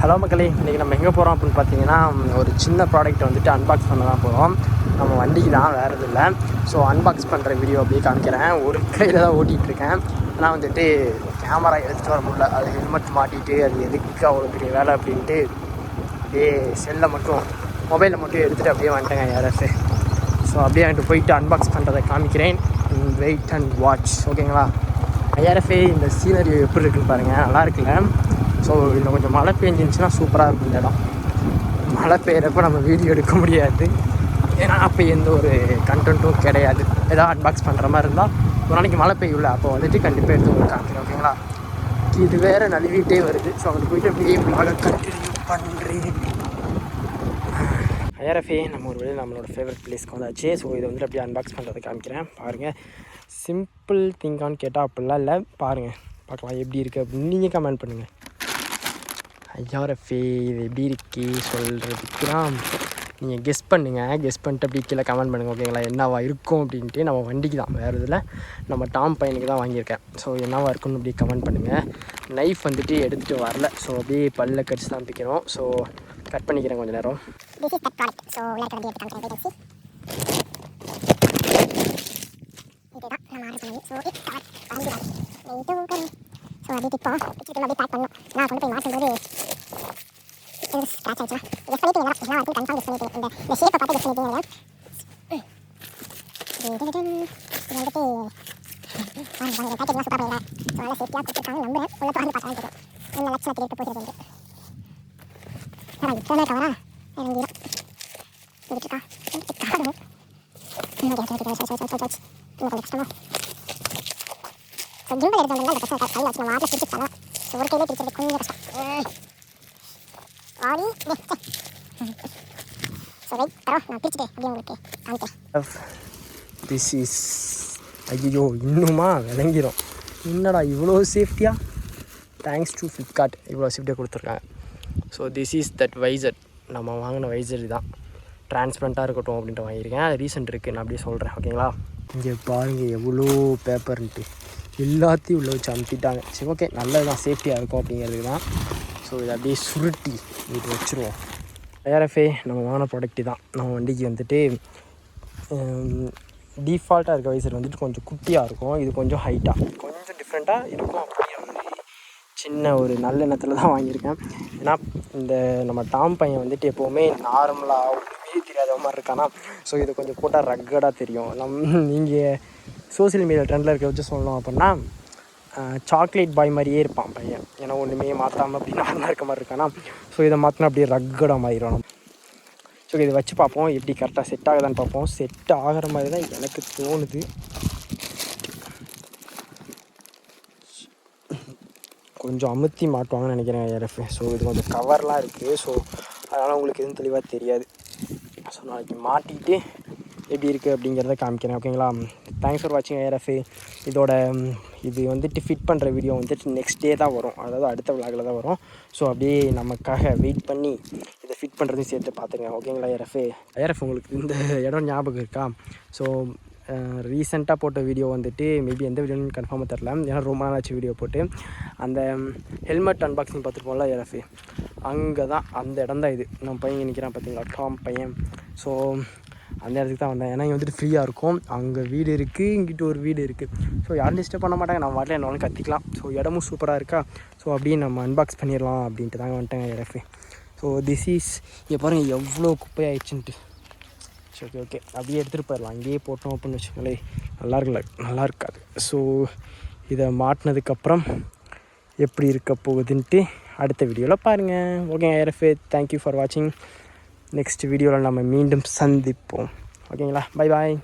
Hello மக்களே, இன்றைக்கி நம்ம எங்கே போகிறோம் அப்படின்னு பார்த்தீங்கன்னா, ஒரு சின்ன ப்ராடக்ட்டை வந்துட்டு அன்பாக்ஸ் பண்ண தான் போகிறோம். நம்ம வண்டிக்கு தான், வேறு எதுவும் இல்லை. ஸோ அன்பாக்ஸ் பண்ணுற வீடியோ அப்படியே காமிக்கிறேன். ஒரு கையில் தான் ஓட்டிகிட்ருக்கேன். ஆனால் வந்துட்டு கேமரா எடுத்துகிட்டு வர முடியல. அது ஹெல்மெட் மாட்டிட்டு அது எதுக்கு அவ்வளோ பெரிய வேலை அப்படின்ட்டு அப்படியே செல்லை மட்டும் மொபைலை மட்டும் எடுத்துகிட்டு அப்படியே வந்துட்டேங்க IRF. ஸோ அப்படியே வந்துட்டு போயிட்டு அன்பாக்ஸ் பண்ணுறதை காமிக்கிறேன். Wait and watch. ஓகேங்களா? IRF இந்த சீனரி எப்படி இருக்குன்னு பாருங்கள், நல்லா இருக்குல்ல? ஸோ இன்னும் கொஞ்சம் மழை பெஞ்சிருந்துச்சுன்னா சூப்பராக இருக்கும் இந்த இடம். மழை பெய்கிறப்ப நம்ம வீடியோ எடுக்க முடியாது, ஏன்னா அப்போ எந்த ஒரு கண்டென்ட்டும் கிடையாது. ஏதாவது அன்பாக்ஸ் பண்ணுற மாதிரி இருந்தால் ஒரு நாளைக்கு மழை பெய்யும்ல, அப்போ வந்துட்டு கண்டிப்பாக எடுத்து உங்களுக்கு காமிக்கிறேன். ஓகேங்களா? இது வேறு நழுவிட்டே வருது. ஸோ அங்கே போய்ட்டு அப்படியே vlog கண்டினியூ பண்ணுறேன். IRF நம்ம ஒரு வழியில் நம்மளோட ஃபேவரட் பிளேஸ்க்கு வந்தாச்சு. ஸோ இதை வந்துட்டு அப்படியே அன்பாக்ஸ் பண்ணுறதை காமிக்கிறேன். பாருங்கள், சிம்பிள் திங்கான்னு கேட்டால் அப்படிலாம் இல்லை. பாருங்கள், பார்க்கலாம் எப்படி இருக்குது அப்படின்னு நீங்கள் கமெண்ட் பண்ணுங்கள். IRF இது எப்படி இருக்கு சொல்கிறதுக்கு தான் நீங்கள் கெஸ் பண்ணுங்கள். கெஸ் பண்ணிட்டு அப்படி கீழே கமெண்ட் பண்ணுங்கள். ஓகேங்களா? என்னவா இருக்கும் அப்படின்ட்டு. நம்ம வண்டிக்கு தான், வேறு இதில் நம்ம டாம் பையனுக்கு தான் வாங்கியிருக்கேன். ஸோ என்னவா இருக்குன்னு அப்படி கமெண்ட் பண்ணுங்கள். நைஃப் வந்துட்டு எடுத்துகிட்டு வரல. ஸோ அப்படியே பல்ல கடிச்சு தான் பிக்கணும். ஸோ கட் பண்ணிக்கிறேன் கொஞ்சம் நேரம். ஸோ அது இப்போ அப்படியே பேக் பண்ணணும். நான் கொண்டு போய் மாற்றும்போது ஸ்க்ராட்ச் ஆகிடுச்சுன்னா கெஸ் பண்ணிட்டு என்ன இருக்கும் கன்ஃபார்ம் கெஸ் பண்ணிட்டு இந்த ஷேப்பை பார்த்து கெஸ் பண்ணிட்டீங்க. இது வந்துட்டு பேக்கேஜ்லாம் சூப்பராக இல்லை. ஸோ நல்லா சேஃப்டியாக கொடுத்துருக்காங்க. நம்புறேன். உள்ள தொடர்ந்து பார்த்தாலும் தெரியும் என்ன லட்சணத்தில் இருக்க போகிறது வந்து. ஆனால் இத்தனை கவரா இறங்கிடும் இருக்கா காடும் இன்னும் கொஞ்சம் கஷ்டமா. ஸோ கிம்பல் எடுத்து வந்தால் அந்த கஷ்டம் கையில் வச்சு நம்ம ஆட்டில் பிடிச்சி தரலாம். ஸோ ஒரு கையிலே பிடிக்கிறது கொஞ்சம் கஷ்டம். ஆடி ஸோ ரைட் தரோம். நான் பிடிச்சிட்டு அப்படியே உங்களுக்கு காமிக்கிறேன். திஸ் இஸ் ஐயோ இன்னுமா விளங்கிடும். என்னடா இவ்வளோ சேஃப்டியாக? தேங்க்ஸ் டு ஃப்ளிப்கார்ட் இவ்வளோ சேஃப்டியாக கொடுத்துருக்காங்க. So this is that visor. நம்ம வாங்கின வைசர் தான், டிரான்ஸ்பரண்ட்டாக இருக்கட்டும் அப்படின்ட்டு வாங்கியிருக்கேன். ரீசன்ட் இருக்குது, நான் அப்படியே சொல்கிறேன். ஓகேங்களா? இங்கே பாருங்கள் எவ்வளோ பேப்பர்ன்ட்டு எல்லாத்தையும் உள்ளே வச்சு அமுத்திட்டாங்க. சரி, ஓகே, நல்லது தான், சேஃப்டியாக இருக்கும் அப்படிங்கிறதுக்கு தான். ஸோ இதை அப்படியே சுருட்டி இது வச்சுருவோம். IRF நம்ம வாங்கின ப்ராடக்ட்டு தான். நம்ம வண்டிக்கு வந்துட்டு டிஃபால்ட்டாக இருக்க வைசர் வந்துட்டு கொஞ்சம் குட்டியாக இருக்கும். இது கொஞ்சம் ஹைட்டாக கொஞ்சம் டிஃப்ரெண்ட்டாக இருக்கும். அப்படியே வந்து சின்ன ஒரு நல்ல எண்ணத்தில் தான் வாங்கியிருக்கேன். ஏன்னா இந்த நம்ம டாம் பையன் வந்துட்டு எப்போவுமே நார்மலாக ஒன்றுமே தெரியாத மாதிரி இருக்கானா. ஸோ இது கொஞ்சம் போட்டால் ரக்கடாக தெரியும். நீங்கள் சோசியல் மீடியா ட்ரெண்டில் இருக்க வச்சு சொல்லணும் அப்படின்னா சாக்லேட் பாய் மாதிரியே இருப்பான் பையன். ஏன்னா ஒன்றுமே மாற்றாமல் அப்படி நார்மலாக இருக்க மாதிரி இருக்கானா. ஸோ இதை மாற்றினா அப்படியே ரக்கடாக மாறிடும். ஸோ இதை வச்சு பார்ப்போம் எப்படி கரெக்டாக செட் ஆகுதான்னு பார்ப்போம். செட் ஆகிற மாதிரி தான் எனக்கு தோணுது. கொஞ்சம் அமுத்தி மாட்டுவாங்கன்னு நினைக்கிறேன் IRF. ஸோ இது கொஞ்சம் கவர்லாம் இருக்குது. ஸோ அதனால் உங்களுக்கு எதுவும் தெளிவாக தெரியாது. ஸோ நாளைக்கு மாட்டிட்டு எப்படி இருக்குது அப்படிங்கிறத காமிக்கிறேன். ஓகேங்களா? தேங்க்ஸ் ஃபார் வாட்சிங் IRF. இது வந்துட்டு ஃபிட் பண்ணுற வீடியோ வந்துட்டு நெக்ஸ்ட் டே தான் வரும், அதாவது அடுத்த விளாகில் தான் வரும். ஸோ அப்படியே நமக்காக வெயிட் பண்ணி இதை ஃபிட் பண்ணுறதையும் சேர்த்து பார்த்துங்க. ஓகேங்களா? IRF உங்களுக்கு இந்த இடம் ஞாபகம் இருக்கா? ஸோ ரீசெண்டாக போட்ட வீடியோ வந்துட்டு மேபி எந்த வீடியோன்னு கன்ஃபார்மாக தெரில, ஏன்னா ரொம்ப நாளாச்சு வீடியோ போட்டு. அந்த ஹெல்மெட் அன்பாக்சிங் பார்த்துருப்போம்ல IRF, அங்கே தான், அந்த இடம் தான் இது. நம்ம பையன் நிற்கிறான் பார்த்தீங்களா, டாம் பையன். ஸோ அந்த இடத்துக்கு தான் வந்தேன். ஏன்னா இங்கே வந்துட்டு ஃப்ரீயாக இருக்கும். அங்கே வீடு இருக்குது, இங்கிட்ட ஒரு வீடு இருக்குது. ஸோ யாரும் டிஸ்டர்ப் பண்ண மாட்டாங்க. நம்ம வாட்டில் என்ன கற்றுக்கலாம். ஸோ இடமும் சூப்பராக இருக்கா. ஸோ அப்படியே நம்ம அன்பாக்ஸ் பண்ணிடலாம் அப்படின்ட்டு தாங்க வந்துட்டேங்க IRF. ஸோ திஸ் இஸ் இங்கே பாருங்கள் எவ்வளோ குப்பையாகிடுச்சுன்ட்டு. சரி, ஓகே, அப்படியே எடுத்துகிட்டு போயிடலாம். அங்கேயே போட்டோம் அப்படின்னு வச்சுக்கோங்களேன், நல்லா இருக்காது. ஸோ இதை மாட்டினதுக்கப்புறம் எப்படி இருக்க போகுதுன்ட்டு அடுத்த வீடியோவில் பாருங்கள். ஓகே IRF, தேங்க்யூ ஃபார் வாட்சிங். நெக்ஸ்ட் வீடியோவில் நம்ம மீண்டும் சந்திப்போம். ஓகேங்களா? Bye bye.